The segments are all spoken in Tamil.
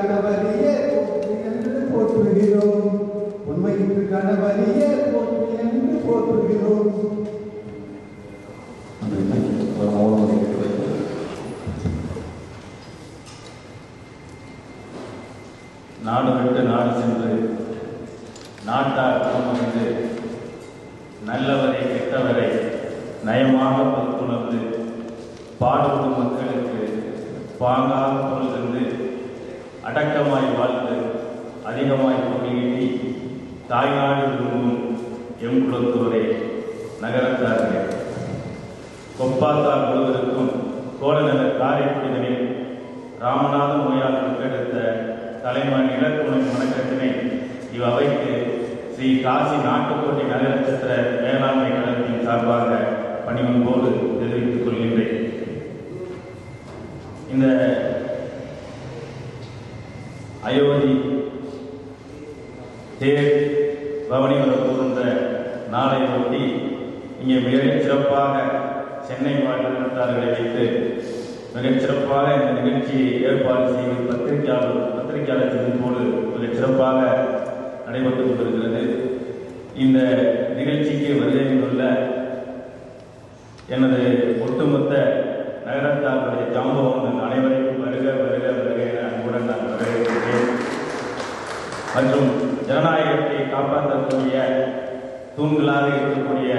கணவரியே போற்றி என்று போற்றுகிறோம். உண்மைக்கு கணவரியே போற்றி என்று போற்றுகிறோம். நாடு விட்டு நாடு சென்று நாட்டார் குணமறிந்து நல்லவரை கெட்டவரை நயமாக பகுத்துணர்ந்து பாடுபடும் மக்களுக்கு பாங்காக பொருள் தந்து அடக்கமாய் வாழ்ந்து அதிகமாய் பொருளீட்டி தாய்நாடு விரும்பும் எங்குளத்தோரே நகரத்தார்களே, கொப்பாத்தார் முழுவதற்கும் கோலநல காரைக்குடிகளில் ராமநாத நோயால் பங்கெடுத்த தலைமன் இலக்குணை வணக்கத்தினை இவ்வவைக்கு ஸ்ரீ காசி நாட்டுக்கோட்டை நகரச்சத்திர மேலாண்மை கழகத்தின் சார்பாக பணிவன்போடு தெரிவித்துக் கொள்கின்றேன். இந்த அயோத்தி தேர் பவனி வரப்போகின்ற நாளை ஒட்டி இங்கே மிகச் சிறப்பாக சென்னை வாழ்க்கையாளர்களை வைத்து மிகச் சிறப்பாக இந்த நிகழ்ச்சியை ஏற்பாடு செய்து பத்திரிகையாளர் போது மிகச் சிறப்பாக நடைபெற்றுக் கொண்டிருக்கிறது. இந்த நிகழ்ச்சிக்கு வருகையிலுள்ள எனது ஒட்டுமொத்த நகரத்தாருடைய ஜாம்பவங்கள் அனைவரையும் வருக வருக வருக என அன்புடன் நான் வரவேற்கிறேன். மற்றும் ஜனநாயகத்தை காப்பாற்றக்கூடிய தூண்களாக இருக்கக்கூடிய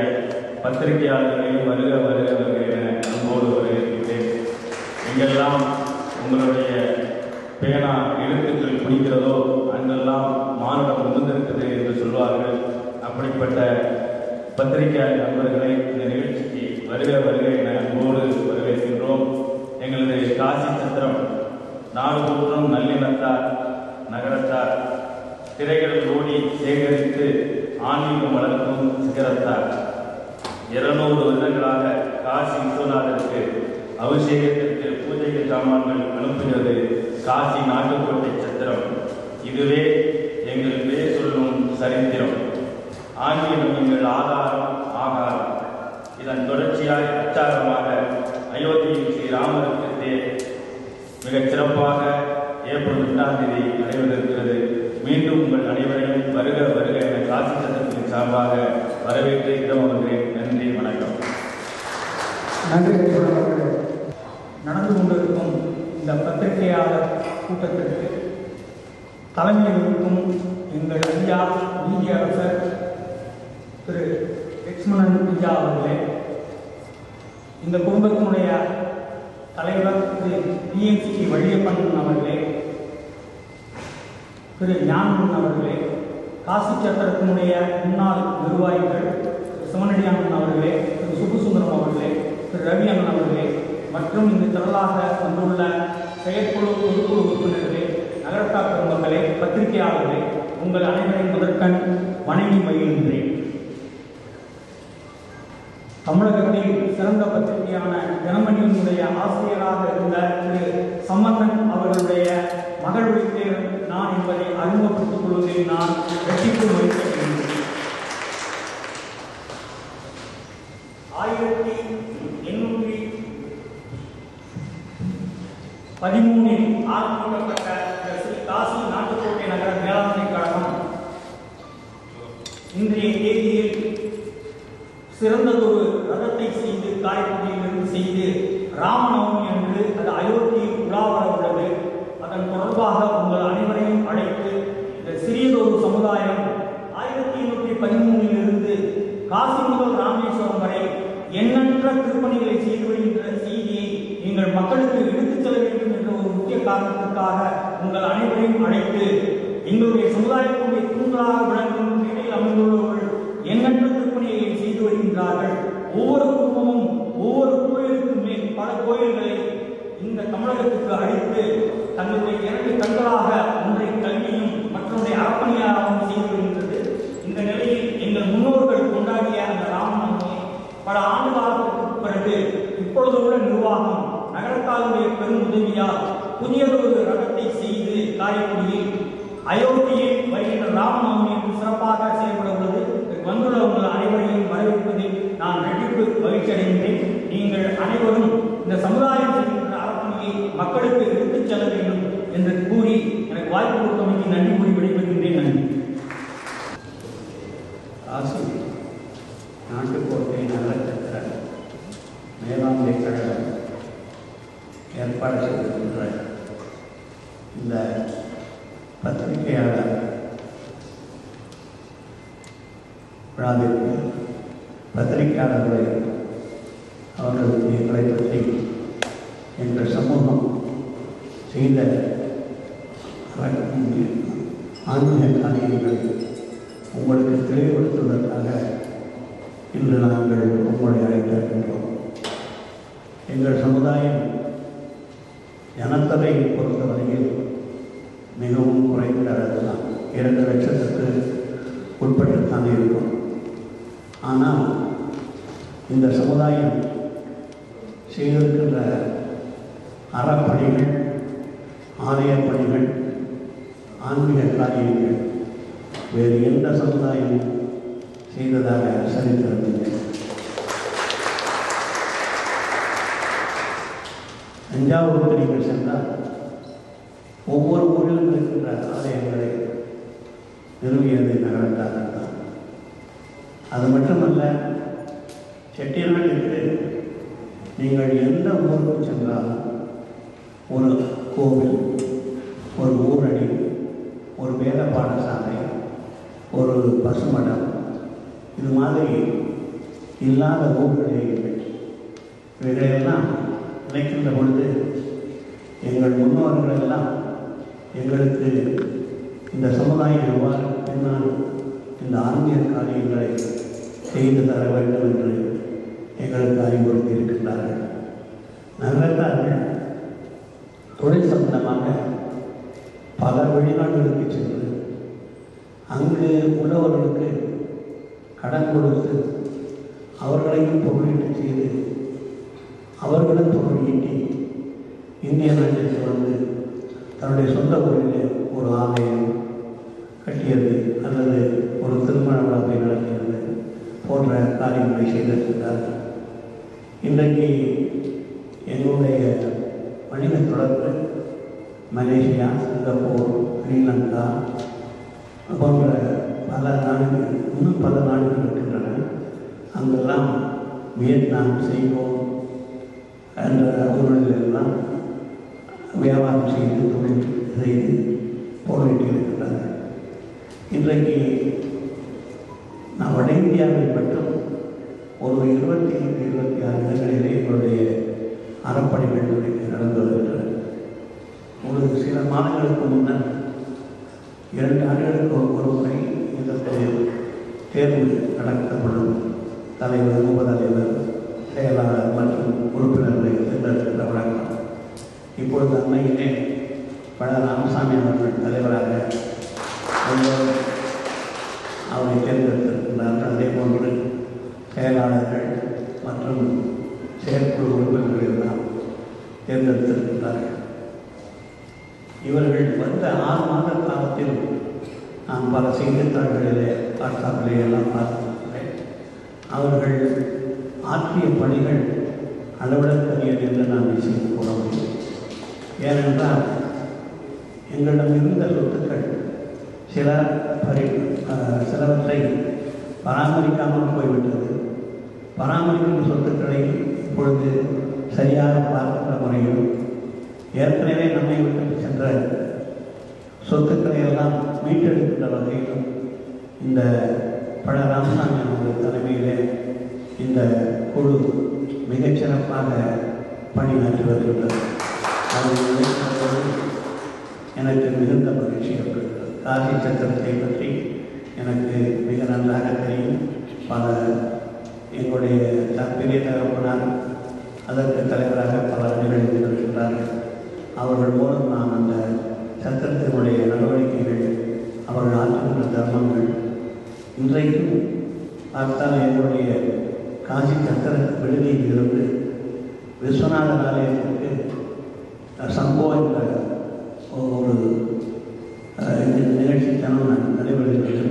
பத்திரிகையாளர்களையும் வருக வருக வருக என அன்போடு வரவேற்கிறேன். எங்கெல்லாம் உங்களுடைய பேனா எழுத்துக்கள் குடிக்கிறதோ அங்கெல்லாம் மானுடம் முந்திருக்கிறது என்று சொல்வார்கள். அப்படிப்பட்ட பத்திரிகை நண்பர்களை இந்த நிகழ்ச்சிக்கு வருக வருக என அன்போடு வரவேற்கின்றோம். எங்களது காசி சத்திரம் நாடு போற்றும் நல்லினத்தார் நகரத்தார் திரைகள் ஓடி சேகரித்து ஆன்மீகம் வளர்க்கும் சிகரத்தார் 200 வருடங்களாக காசி விஸ்வநாதருக்கு அபிஷேகத்திற்கு பூஜை சாமான்கள் அனுப்புகிறது காசி நாட்டுக்கோட்டை சத்திரம். இதுவே எங்கள் பேர் சொல்லும் சரித்திரம். ஆன்மீகம் எங்கள் ஆதாரம் ஆகாரம். இதன் தொடர்ச்சியாய் பிரச்சாரமாக அயோத்தியில் ஸ்ரீராமருக்கு தேர் மிகச் சிறப்பாக ஏப்ரல் 8ஆம் தேதி நடைபெறுகிறது. மீண்டும் உங்கள் அனைவரையும் வருக வருக என காசி சத்திரத்தின் சார்பாக வரவேற்று இடம் வருகிறேன். நன்றி, வணக்கம். நன்றி. நடந்து கொண்டிருக்கும் இந்த பத்திரிகையாளர் கூட்டத்திற்கு தலைமையில் இருக்கும் எங்கள் ஐயா நீதியரசர் திரு லட்சுமணன் ஐயா அவர்களே, இந்த குடும்பத்தினுடைய தலைவர் திரு டிஎன்சிடி வள்ளியப்பன் அவர்களே, திரு ஞானன் அவர்களே, காசி சத்திரத்தினுடைய முன்னாள் நிர்வாகிகள் திரு சிவனடியானன் அவர்களே, திரு சுப்புசுந்தரம் அவர்களே, திரு ரவி அண்ணன் அவர்களே மற்றும் இந்த திரளாக வந்துள்ள செயற்குழு பொதுக்குழு உறுப்பினர்களே, நகரத்தார் பெருமக்களே, பத்திரிகையாளர்களே, உங்கள் அனைவரையும் முதற்கண் வணங்கி மகிழ்கின்றேன். தமிழகத்தில் சிறந்த பத்திரிகையான தினமணியினுடைய ஆசிரியராக இருந்த திரு சம்பந்தன் அவர்களுடைய மகள் வீட்டில் நான் என்பதை அறிமுகப்படுத்திக் கொள்வதில் நான் வெற்றிக்கு மகிழ்ச்சியடைகின்றேன். 1813 ஆரம்பிக்கப்பட்ட ஸ்ரீ காசி நாட்டுக்கோட்டை நகர மேலாண்மை கழகம் இன்றைய தேதியில் சிறந்ததொரு ரதத்தை செய்து காரைக்குடியிலிருந்து செய்து ராமநவமி என்று அது அயோத்தியில் உலாவர உள்ளது. அதன் தொடர்பாக உங்கள் அனைவரையும் அழைத்து இந்த சிறியதொரு சமுதாயம் 1813 காசி முதல் ராமேஸ்வரம் வரை எண்ணற்ற திருப்பணிகளை செய்து வருகின்ற செய்தியை நீங்கள் மக்களுக்கு எடுத்துச் செல்ல வேண்டும் என்ற ஒரு முக்கிய காரணத்திற்காக உங்கள் அனைவரையும் அழைத்து எங்களுடைய சமுதாயத்தினுடைய தூண்களாக விளங்கும் நிலையில் அமைந்துள்ளவர்கள் எண்ணற்ற திருப்பணிகளை செய்து வருகின்றார்கள். ஒவ்வொரு குடும்பமும் ஒவ்வொரு கோயிலுக்கு மேல் பல கோயில்களை இந்த தமிழகத்துக்கு அழைத்து தங்களுடைய 2 கண்களாக ஒன்றை கல்வியும் மற்றொன்றை அறப்பணியாகவும் செய்து வருகின்றது. இந்த நிலையில் எங்கள் முன்னோர்கள் கொண்டாடிய அந்த ராமநவமியை பல ஆண்டு காலத்திற்கு பிறகு இப்பொழுது உள்ள நிர்வாகம் நகரத்தாருடைய பெரும் உதவியால் புதியதொரு ரகத்தை செய்து காரைக்குடியில் அயோத்தியில் வருகின்ற ராமநவமி என்று சிறப்பாக செயல்பட உள்ளது. வந்துள்ள உங்கள் அனைவரையும் வரவேற்பதில் நான் நடிப்பு மகிழ்ச்சி அடைகின்றேன். நீங்கள் அனைவரும் இந்த சமுதாயம் செய்கின்ற அரப்பணியை மக்களுக்கு எடுத்துச் செல்ல வேண்டும் என்று கூறி எனக்கு வாய்ப்பு கொடுத்தமைக்கு நன்றி கூறி விடைபெறுகின்றேன். நன்றி. காசி நாட்டுக்கோட்டை நகரச்சத்திர மேலாண்மை கழகம் ஏற்பாடு செய்திருக்கின்ற இந்த பத்திரிகையாளர் விழாவிற்கு பத்திரிகையாளர்களை அவர்களுக்கு எங்களை பற்றி எங்கள் சமூகம் செய்த ஆன்மீக காரியங்களை உங்களுக்கு தெளிவுபடுத்துவதற்காக இன்று நாங்கள் உங்களை அழைத்திருக்கின்றோம். எங்கள் சமுதாயம் ஜனத்தொகையை பொறுத்தவரையில் மிகவும் குறைந்த அளவு தான், 2 லட்சத்துக்கு உட்பட்டுத்தான் இருக்கும். ஆனால் இந்த சமுதாயம் செய்திருக்கின்ற அறப்பணிகள், ஆலய பணிகள், ஆன்மீக காரியங்கள் வேறு எந்த சமுதாயமும் செய்ததாக சரித்திரமில்லை. தஞ்சாவூருக்கு நீங்கள் சென்றால் ஒவ்வொரு ஊரிலும் இருக்கின்ற ஆலயங்களை நிறுவியது நகரத்தார்கள் தான். அது மட்டுமல்ல, செட்டிநாட்டிற்கு நீங்கள் எந்த ஊருக்கு சென்றாலும் ஒரு கோவில், ஒரு ஊரணி, ஒரு வேத பாடசாலை, ஒரு பசுமடம், இது மாதிரி இல்லாத ஊர்களே இல்லை. இவைகளெல்லாம் நினைக்கின்ற பொழுது எங்கள் முன்னோர்கள் எல்லாம் எங்களுக்கு இந்த சமுதாயம் எவ்வாறு பின்னால் இந்த ஆன்மீக காரியங்களை செய்து தர வேண்டும் என்று எங்களுக்கு அறிவுறுத்தி இருக்கின்றார்கள். நகரத்தார்கள் தொழில் சம்பந்தமாக பல வெளிநாடுகளுக்கு சென்று அங்கு உள்ளவர்களுக்கு கடன் கொடுத்து அவர்களையும் பொருளீட்டு செய்து அவர்களும் பொருள் ஈட்டி இந்திய நாட்டிற்கு வந்து தன்னுடைய சொந்த ஊரிலே ஒரு ஆலயம் கட்டியது அல்லது ஒரு திருமண விழாவை நடத்தியது போன்ற காரியங்களை செய்திருக்கிறார்கள். இன்றைக்கு எங்களுடைய வணிக தொடர்பு மலேசியா, சிங்கப்பூர், ஸ்ரீலங்கா போன்ற பல நாடுகள், இன்னும் பல நாடுகள் இருக்கின்றன. அங்கெல்லாம் வியட்நாம், செய்கோன் என்ற ஊர்களிலெல்லாம் வியாபாரம் செய்து தொழில் செய்து பொருளீட்டி இருக்கின்றனர். இன்றைக்கு நான் வட இந்தியாவில் மட்டும் ஒரு 25-26 இடங்களிலே எங்களுடைய அறப்பணிகள் நடந்து வருகின்றன. ஒரு சில மாதங்களுக்கு முன்னர் 2 ஆண்டுகளுக்கு ஒரு முறை இதற்கு தேர்வு நடத்தப்படும். தலைவர், உபதலைவர், செயலாளர் மற்றும் உறுப்பினர்களை தேர்ந்தெடுக்கின்ற வழக்கம். இப்பொழுது அண்மையிலே பல ராமசாமி அவர்கள் தலைவராக அவரை தேர்ந்தெடுத்திருக்கின்றார்கள். அதே போன்று செயலாளர்கள் மற்றும் செயற்குழு உறுப்பினர்கள் எல்லாம் தேர்ந்தெடுத்திருக்கின்றார்கள். இவர்கள் வந்த 6 மாத காலத்தில் நான் பல செய்தித்தாள்களிலே வாட்ஸ்அப்பிலே எல்லாம் பார்த்திருக்கிறேன். அவர்கள் ஆற்றிய பணிகள் அளவிடற்கரியது என்று நான் விஷயம் கூற முடியும். ஏனென்றால் எங்களிடம் இருந்த சொத்துக்கள் சிலவற்றை பராமரிக்காமல் போய்விட்டது. பராமரிக்கும் சொத்துக்களை இப்பொழுது சரியாக பார்க்கின்ற முறையில் ஏற்கனவே நம்மை விட்டு சென்ற சொத்துக்களை எல்லாம் மீட்டெடுக்கின்ற வகையிலும் இந்த பழ ராமசாமி அவர்கள் தலைமையிலே இந்த குழு மிகச்சிறப்பாக பணியாற்றி வருகின்றது. அது எனக்கு மிகுந்த மகிழ்ச்சி ஏற்படுகிறது. காசி சத்திரத்தை பற்றி எனக்கு மிக நன்றாக தெரியும். பல எங்களுடைய பெரிய தகப்பனார் அதற்கு தலைவராக பல நிகழ்ச்சிகள் இருக்கின்றார்கள். அவர்கள் மூலம் நான் அந்த சத்திரத்தினுடைய நடவடிக்கைகள், அவர்கள் ஆற்றுகின்ற தர்மங்கள் இன்றைக்கும் பார்த்தால் எங்களுடைய காசி சத்திர விடுதியில் இருந்து விஸ்வநாதர் ஆலயத்திற்கு சம்போ என்ற ஒரு நிகழ்ச்சித்தனம் நடைபெறுகிறது.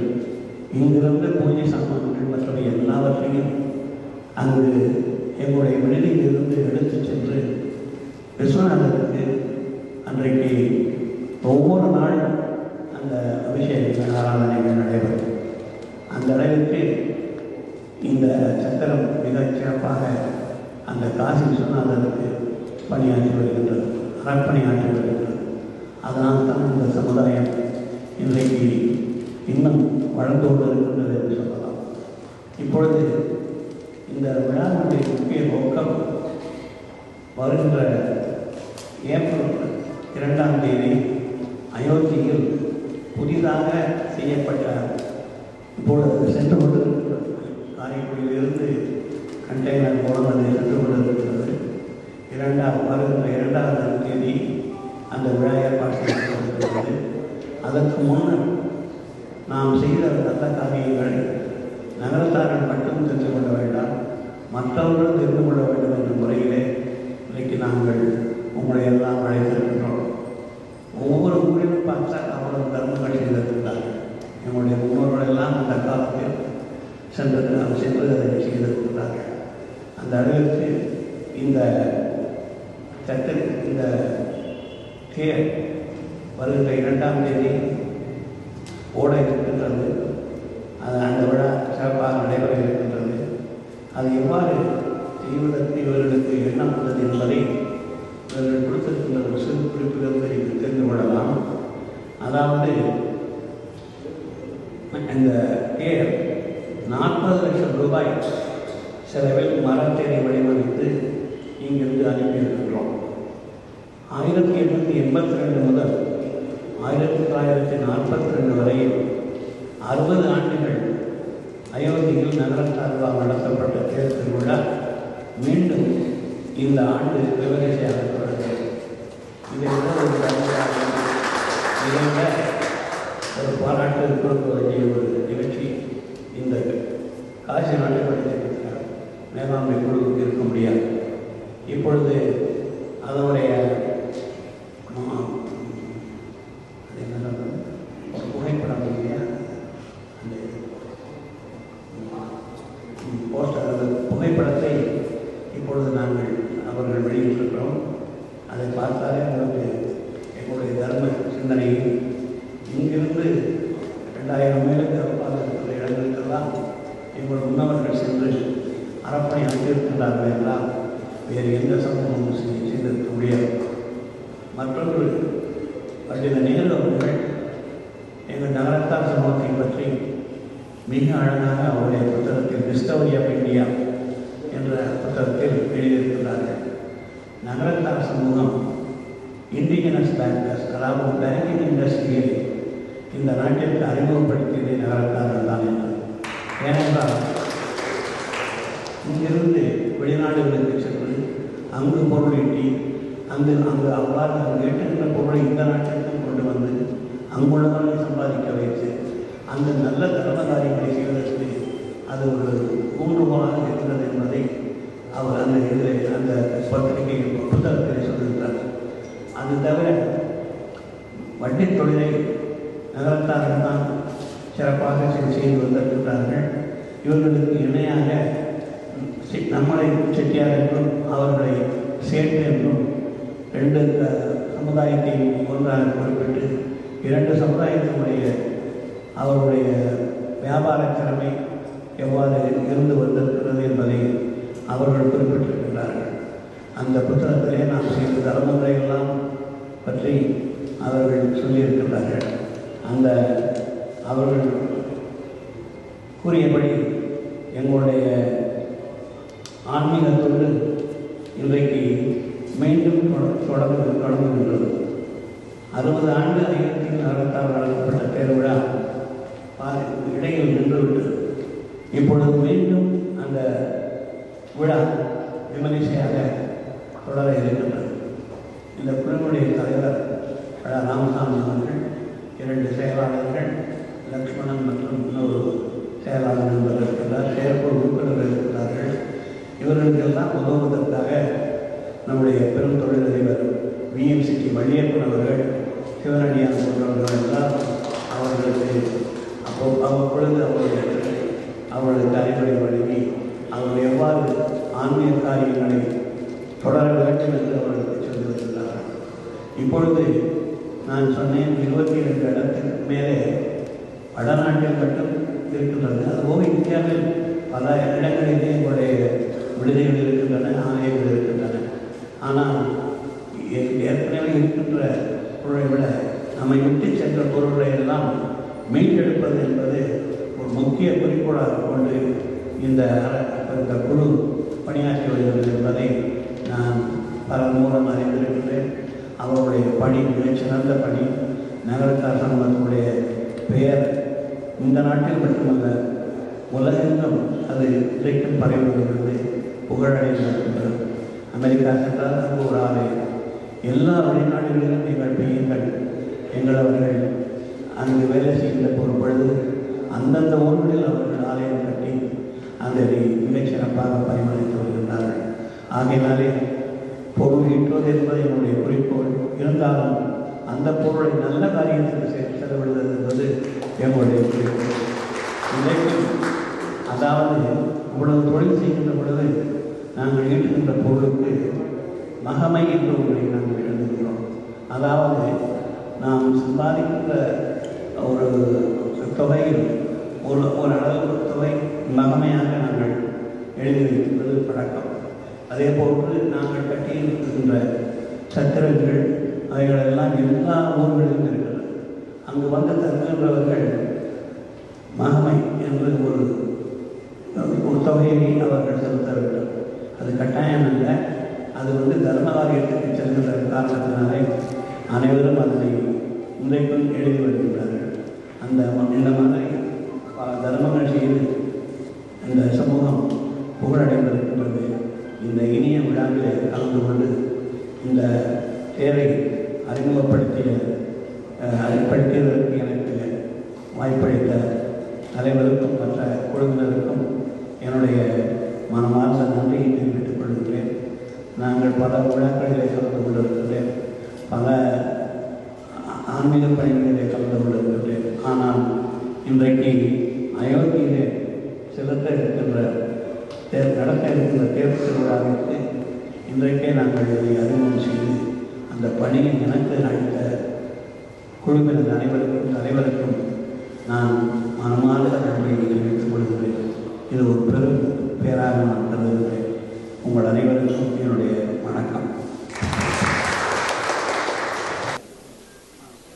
இங்கிருந்து பூஜை சாமான்கள் மற்றவை எல்லாவற்றையும் அங்கு எங்களுடைய விடுதியில் இருந்து எடுத்து சென்று விஸ்வநாதருக்கு அன்றைக்கு ஒவ்வொரு நாளும் சிறப்பாக அந்த காசி விஸ்வநாதருக்கு பணியாற்றி வருகின்றது, அறப்பணியாற்றி வருகின்றது. அதனால் தான் இந்த சமுதாயம் இன்றைக்கு இன்னும் வளர்ந்து கொண்டு இருக்கின்றது என்று சொல்லலாம். இப்பொழுது இந்த விழாவினுடைய முக்கிய நோக்கம் வருகின்ற ஏப்ரல் 2ஆம் தேதி அயோத்தியில் புதிதாக செய்யப்பட்ட, இப்பொழுது சென்று கொண்டிருக்கிறது, காரைக்குடியிலிருந்து கண்டெய்னர் மூலம் அது சென்று கொண்டிருக்கிறது. வருகின்ற 2ஆம் தேதி அந்த விழா ஏற்பாடு செய்யப்பட்டிருக்கிறது. அதற்கு முன்னர் நாம் செய்த நல்ல காரியங்களை நகரத்தார்கள் மட்டும் தெரிந்து கொள்ள வேண்டாம், மற்றவர்களும் தெரிந்து கொள்ள வேண்டும் என்ற முறையிலே இன்றைக்கு நாங்கள் உங்களை எல்லாம் அழைத்திருக்கின்றோம். ஒவ்வொரு ஊரிலும் பார்த்தா அவ்வளவு தர்மங்கள் செய்திருக்கிறார்கள். எங்களுடைய முன்னோர்கள் எல்லாம் அந்த காலத்தில் சென்று அதை செய்திருக்கிறார்கள். அந்த அளவிற்கு இந்த இந்த தேர் வருகின்ற 2ஆம் தேதி ஓட இருக்கின்றது. அது அந்த விழா சிறப்பாக நடைபெற இருக்கின்றது. அது எவ்வாறு செய்வதற்கு இவர்களுக்கு எண்ணம் உள்ளது என்பதை இவர்கள் கொடுத்திருக்கின்ற ஒரு சிறு குறிப்பிலிருந்து நீங்கள் தெரிந்து கொள்ளலாம். அதாவது இந்த தேர் 40 லட்சம் ரூபாய் செலவில் மரத்தேரை வடிவமைத்து இங்கிருந்து அனுப்பியிருக்கின்றோம். 1882 முதல் 1942 வரையில் 60 ஆண்டுகள் அயோத்தியில் நகரத்தார்களால் நடத்தப்பட்ட தேர் திருவிழா மீண்டும் இந்த ஆண்டு விமரிசையாக தொடர்கிறது. இதை விட ஒரு தனியாக இதை விட ஒரு பாராட்டு கொடுக்க வேண்டிய ஒரு நிகழ்ச்சி இந்த காசி நாட்டுப்படைத்திருக்கிற மேலாண்மை குழுவுக்கு இருக்க முடியாது. இப்பொழுது அதனுடைய புகைப்படம் இல்லையா, அந்த போஸ்டர் புகைப்படத்தை இப்பொழுது நாங்கள் அவர்கள் வெளியிட்டிருக்கிறோம். அதை பார்த்தாலே உங்களுக்கு எங்களுடைய தர்ம சிந்தனையை இங்கிருந்து 2000 மைலுக்கு அப்பால் இருக்கிற இடங்களுக்கெல்லாம் எங்கள் முன்னவர்கள் சென்று அறப்பணி அளித்திருக்கின்றார்கள் என்றால் வேறு எந்த சமூகமும் செய்திருக்க முடியாது. மற்றொரு பண்டித நேரு அவர்கள் எங்கள் நகரத்தார் சமூகத்தை பற்றி மிக அழகாக அவருடைய புத்தகத்தில் டிஸ்கவரி ஆஃப் இந்தியா என்ற புத்தகத்தில் எழுதியிருக்கிறார்கள். நகரத்தார் சமூகம் இண்டிஜினஸ் பேங்கர்ஸ், அதாவது பேங்கிங் இண்டஸ்ட்ரியை இந்த நாட்டிற்கு அறிமுகப்படுத்தியதை நகரத்தார்கள் தான் என்று. ஏனென்றால் இங்கிருந்து வெளிநாடுகளுக்கு சென்று அங்கு பொருள் ஈட்டி அங்கு அவ்வாறு அங்கு ஏற்றுகின்ற பொருளை இந்த நாட்டிற்கும் கொண்டு வந்து அங்குள்ளவர்களை சம்பாதிக்க வைத்து அந்த நல்ல தர்ம காரியங்களை செய்வதற்கு அது ஒரு ஊன்றுகோலாக இருக்கிறது என்பதை அவர் அந்த இதில் அந்த பத்திரிகை புத்தகத்தில் சொல்லியிருக்கிறார். அது தவிர வட்டி தொழிலை நகரத்தார்கள் தான் சிறப்பாக செய்து வந்திருக்கிறார்கள். இவர்களுக்கு இணையாக நம்மளை செட்டியார் என்றும் அவர்களை சேர்த்து என்றும் 2 சமுதாயத்தை ஒன்றாக குறிப்பிட்டு 2 சமுதாயத்தினுடைய அவருடைய வியாபார திறமை எவ்வாறு இருந்து வந்திருக்கிறது என்பதை அவர்கள் குறிப்பிட்டிருக்கிறார்கள். அந்த புத்தகத்திலே நாம் செய்த தர்மங்களை எல்லாம் பற்றி அவர்கள் சொல்லியிருக்கிறார்கள். அந்த அவர்கள் கூறியபடி எங்களுடைய ஆன்மீகத்தோடு இன்றைக்கு மீண்டும் தொடங்குகின்றது. 60 ஆண்டு அயோத்தியில் நகரத்தால் நடத்தப்பட்ட தேர்விழா இடையில் நின்றுவிட்டது. இப்பொழுது மீண்டும் அந்த விழா விமரிசையாக தொடர இருக்கின்றது. இந்த குழுவுடைய தலைவர் ராமசாமி அவர்கள், 2 செயலாளர்கள் லக்ஷ்மணன் மற்றும் இன்னொரு செயலாளர் என்பவர் இருக்கிறார், செயற்குழு உறுப்பினர்கள் இருக்கிறார்கள். இவர்களுக்கெல்லாம் உதவுவதற்காக நம்முடைய பெரும் தொழிலதிபர் VMCT வள்ளியப்பன் அவர்கள், சிவனடியான் போன்றவர்கள் எல்லாம் அவர்களுக்கு அவ்வப்பொழுது அவர்களுக்கு அறிவுரை வழங்கி அவர்கள் எவ்வாறு ஆன்மீக காரியங்களை தொடர வேண்டும் என்று அவர்களுக்கு சொல்லி வருகிறார்கள். இப்பொழுது நான் சொன்னேன் 22 இடத்துக்கு மேலே வடநாட்டில் மட்டும் இருக்கின்றது. அதுபோக இந்தியாவில் பல இடங்களிலே எங்களுடைய விடுதிகள் இருக்கின்றன, ஆலயங்கள் இருக்கின்றன. ஆனால் ஏற்கனவே இருக்கின்ற பொருளை விட நம்மை விட்டு சென்ற பொருளை எல்லாம் மீட்டெடுப்பது என்பது ஒரு முக்கிய குறிக்கோளாக கொண்டு இந்த குழு பணியாற்றி வருகிறது என்பதை நான் பலர் மூலம் அறிந்திருக்கின்றேன். அவருடைய பணி மிகச்சிறந்த பணி. நகரத்தார் சங்கத்தினுடைய பெயர் இந்த நாட்டில் மட்டுமல்ல, உலகெங்கும் அது இன்றைக்கும் பரவி வருகிறது, புகழடைந்திருக்கின்றது. அமெரிக்கா சென்றால் அங்கு ஒரு ஆலயம். எல்லா வெளிநாடுகளிலும் எங்கள் பையன்கள் எங்களவர்கள் அங்கு வேலை செய்கின்ற பொழுது அந்தந்த ஊர்களில் அவர்கள் ஆலயம் கட்டி அதை மிகச் சிறப்பாக பரிமாறித்து வருகின்றார்கள். ஆகையினாலே பொருள் ஈட்டுவது என்பது என்னுடைய குறிக்கோள். இருந்தாலும் அந்த பொருளை நல்ல காரியத்திற்கு செலவிடுவது என்பது எங்களுடைய குறிக்கோள். இன்றைக்கும் அதாவது இவ்வளவு தொழில் செய்கின்ற பொழுது நாங்கள் ஈட்டுகின்ற பொருளுக்கு மகமை என்ற ஒன்றை நாங்கள் எழுதுகிறோம். அதாவது நாம் சம்பாதிக்கின்ற ஒரு தொகையில் ஒரு அளவு தொகை மகமையாக நாங்கள் எழுதி வைக்கின்றது பழக்கம். அதே போன்று நாங்கள் கட்டியிருக்கின்ற சத்திரங்கள் அவைகளெல்லாம் எல்லா ஊர்களிலும் இருக்கிறது. அங்கு வந்து தங்குகின்றவர்கள் மகமை என்று ஒரு தொகையை அவர்கள் செலுத்த வேண்டும். அது கட்டாயம் அல்ல. அது தர்ம காரியத்துக்கு செல்கின்ற காரணத்தினாலே அனைவரும் அதனை இன்றைக்கும் எழுதி வருகின்றார்கள். இந்த மாதிரி பல தர்மங்கள் செய்து இந்த சமூகம் புகழடைந்திருக்கின்றது. இந்த இனிய விழாவிலே கலந்து கொண்டு இந்த தேரை அறிமுகப்படுத்தியதற்கு எனக்கு வாய்ப்பளித்த தலைவருக்கும் மற்ற குழுவினருக்கும் என்னுடைய மனமார்ந்த நன்றியை தெரிவித்துக் கொள்கின்றேன். நாங்கள் பல விழாக்களிலே கலந்து கொண்டிருக்கின்றேன், பல ஆன்மீக பணிகளிலே கலந்து கொண்டிருக்கின்றேன். ஆனால் இன்றைக்கு அயோத்தியிலே நடத்த இருக்கின்ற தேர் திருவிழாவிற்கு இன்றைக்கே நாங்கள் இதை அறிமுகம் செய்து அந்த பணியை எனக்கு அளித்த குழுவினர் அனைவருக்கும் நான் மனமார்ந்த நன்றியை தெரிவித்துக் கொள்கிறேன். இது ஒரு பெரும் பேராக நான் கருதுகிறேன். உங்கள் அனைவருக்கும் என்னுடைய வணக்கம்.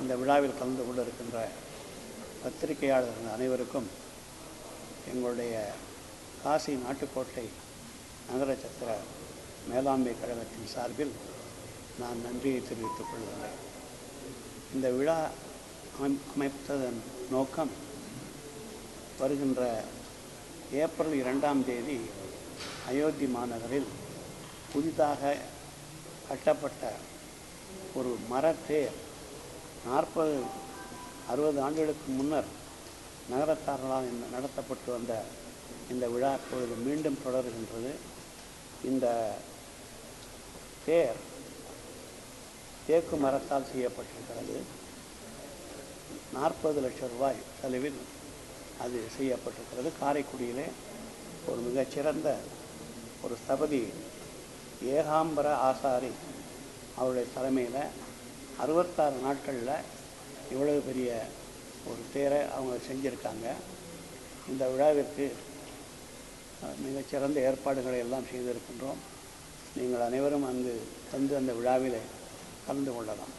இந்த விழாவில் கலந்து கொண்டிருக்கின்ற பத்திரிகையாளர்கள் அனைவருக்கும் எங்களுடைய காசி நாட்டுக்கோட்டை நகர சத்திர மேலாண்மை கழகத்தின் சார்பில் நான் நன்றியை தெரிவித்துக் கொள்கிறேன். இந்த விழா அமைத்ததன் நோக்கம் வருகின்ற ஏப்ரல் 2ஆம் தேதி அயோத்தி மாநகரில் புதிதாக கட்டப்பட்ட ஒரு மரத்தேர் 40-60 ஆண்டுகளுக்கு முன்னர் நகரத்தார்களால் நடத்தப்பட்டு வந்த இந்த விழா இப்பொழுது மீண்டும் தொடர்கின்றது. இந்த தேர் தேக்கு மரத்தால் செய்யப்பட்டிருக்கிறது. 40 லட்சம் ரூபாய் செலவில் அது செய்யப்பட்டிருக்கிறது. காரைக்குடியிலே ஒரு மிகச்சிறந்த ஒரு ஸ்தபதி ஏகாம்பர ஆசாரி அவருடைய தலைமையில் 66 நாட்களில் இவ்வளவு பெரிய ஒரு தேரை அவங்க செஞ்சுருக்காங்க. இந்த விழாவிற்கு மிகச்சிறந்த ஏற்பாடுகளை எல்லாம் செய்திருக்கின்றோம். நீங்கள் அனைவரும் அங்கு வந்து அந்த விழாவிலே கலந்து கொள்ளலாம்.